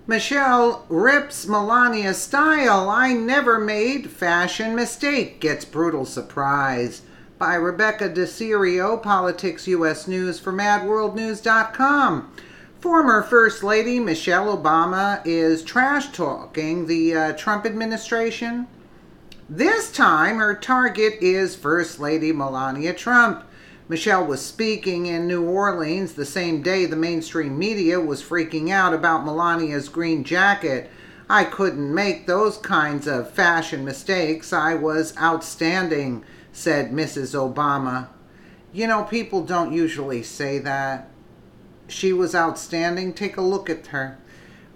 Michelle rips Melania's style. I never made fashion mistake. Gets brutal surprise. By Rebecca DeCirio, Politics U.S. News for MadWorldNews.com. Former First Lady Michelle Obama is trash-talking the Trump administration. This time, her target is First Lady Melania Trump. Michelle was speaking in New Orleans the same day the mainstream media was freaking out about Melania's green jacket. I couldn't make those kinds of fashion mistakes. I was outstanding, said Mrs. Obama. You know, people don't usually say that. She was outstanding. Take a look at her.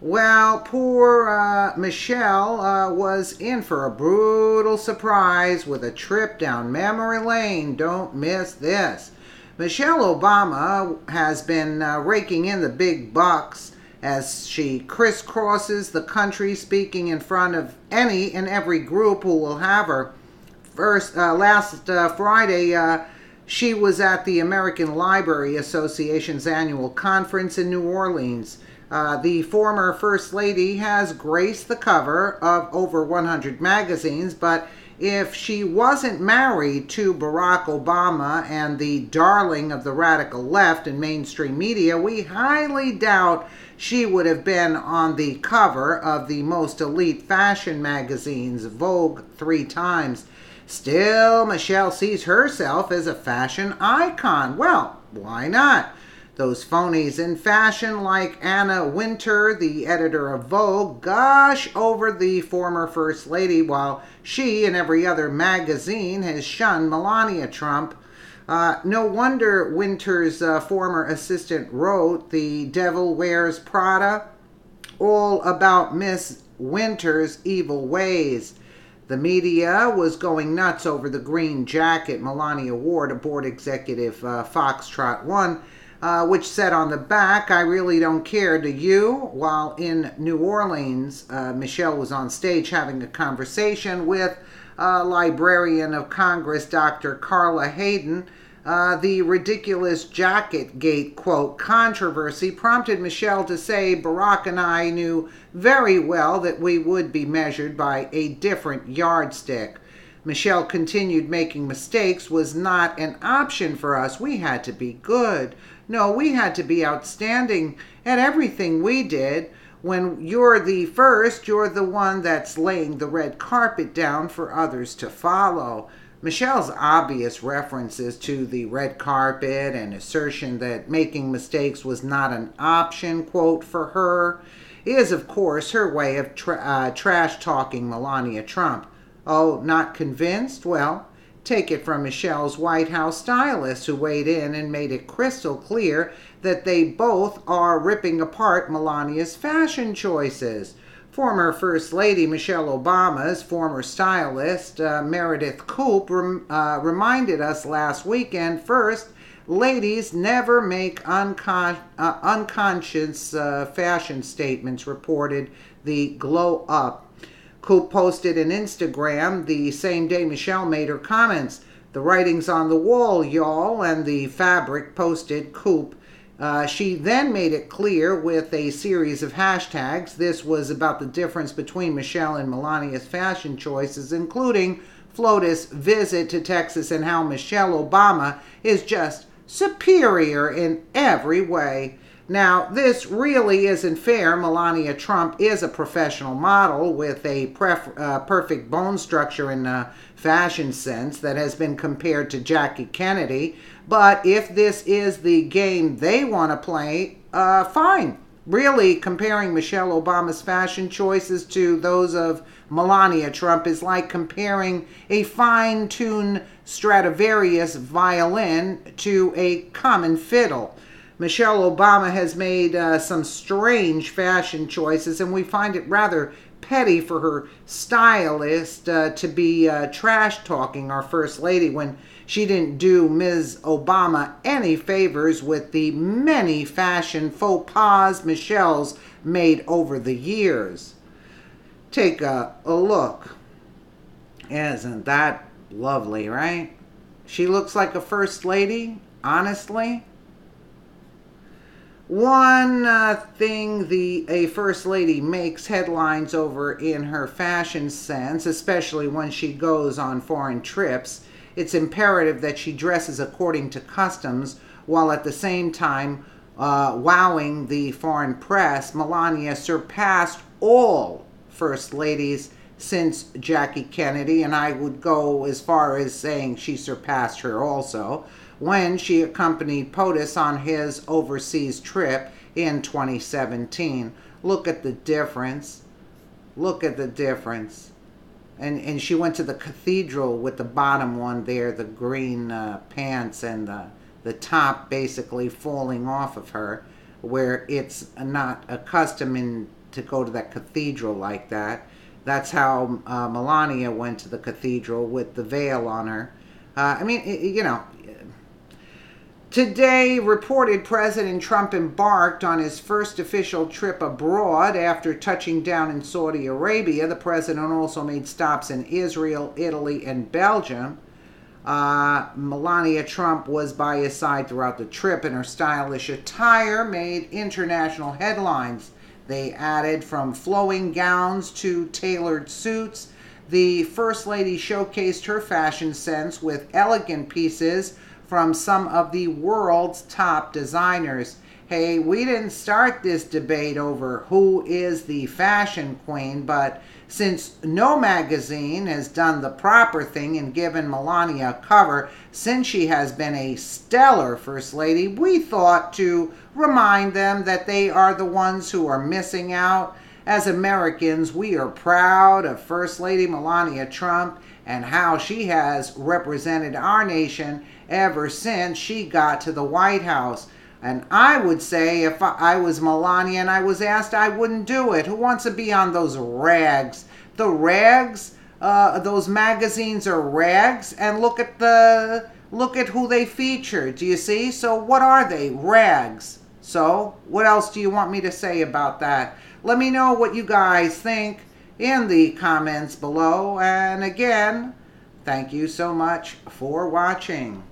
Well, poor Michelle was in for a brutal surprise with a trip down memory lane. Don't miss this. Michelle Obama has been raking in the big bucks as she crisscrosses the country, speaking in front of any and every group who will have her. Last Friday, she was at the American Library Association's annual conference in New Orleans. The former First Lady has graced the cover of over 100 magazines, but if she wasn't married to Barack Obama and the darling of the radical left and mainstream media, we highly doubt she would have been on the cover of the most elite fashion magazines, Vogue 3 times. Still, Michelle sees herself as a fashion icon. Well, why not? Those phonies in fashion like Anna Wintour, the editor of Vogue, gush over the former First Lady while she and every other magazine has shunned Melania Trump. No wonder Wintour's former assistant wrote The Devil Wears Prada, all about Miss Wintour's evil ways. The media was going nuts over the green jacket Melania wore to board executive Foxtrot One, which said on the back, "I really don't care, do you?" While in New Orleans, Michelle was on stage having a conversation with Librarian of Congress, Dr. Carla Hayden. The ridiculous jacket gate, quote, controversy prompted Michelle to say, "Barack and I knew very well that we would be measured by a different yardstick." Michelle continued, "Making mistakes was not an option for us. We had to be good. No, we had to be outstanding at everything we did. When you're the first, you're the one that's laying the red carpet down for others to follow." Michelle's obvious references to the red carpet and assertion that making mistakes was not an option, quote, for her, is, of course, her way of trash-talking Melania Trump. Oh, not convinced? Well, take it from Michelle's White House stylist, who weighed in and made it crystal clear that they both are ripping apart Melania's fashion choices. Former First Lady Michelle Obama's former stylist, Meredith Coop, reminded us last weekend, first, ladies never make unconscious fashion statements, reported the Glow Up. Coop posted an Instagram the same day Michelle made her comments. "The writing's on the wall, y'all," and the fabric, posted Coop. She then made it clear with a series of hashtags this was about the difference between Michelle and Melania's fashion choices, including FLOTUS' visit to Texas and how Michelle Obama is just superior in every way. Now, this really isn't fair. Melania Trump is a professional model with a perfect bone structure in a fashion sense that has been compared to Jackie Kennedy. But if this is the game they want to play, fine. Really, comparing Michelle Obama's fashion choices to those of Melania Trump is like comparing a fine-tuned Stradivarius violin to a common fiddle. Michelle Obama has made some strange fashion choices, and we find it rather petty for her stylist to be trash-talking our First Lady when she didn't do Ms. Obama any favors with the many fashion faux pas Michelle's made over the years. Take a look. Isn't that lovely, right? She looks like a First Lady, honestly. One thing a first lady makes headlines over in her fashion sense, especially when she goes on foreign trips. It's imperative that she dresses according to customs while at the same time wowing the foreign press. Melania surpassed all first ladies since Jackie Kennedy, and I would go as far as saying she surpassed her also, when she accompanied POTUS on his overseas trip in 2017. Look at the difference. Look at the difference. And she went to the cathedral with the bottom one there, the green pants, and the top basically falling off of her, where it's not accustomed to go to that cathedral like that. That's how Melania went to the cathedral with the veil on her. You know, today, reported President Trump embarked on his first official trip abroad after touching down in Saudi Arabia. The president also made stops in Israel, Italy, and Belgium. Melania Trump was by his side throughout the trip, and her stylish attire made international headlines. They added from flowing gowns to tailored suits. The First Lady showcased her fashion sense with elegant pieces from some of the world's top designers. Hey, we didn't start this debate over who is the fashion queen, but since no magazine has done the proper thing and given Melania a cover since she has been a stellar First Lady, we thought to remind them that they are the ones who are missing out. As Americans, we are proud of First Lady Melania Trump and how she has represented our nation ever since she got to the White House. And I would say if I was Melania and I was asked, I wouldn't do it. Who wants to be on those rags? The rags, those magazines are rags, and look at who they feature. Do you see? So what are they? Rags. So what else do you want me to say about that? Let me know what you guys think in the comments below. And again, thank you so much for watching.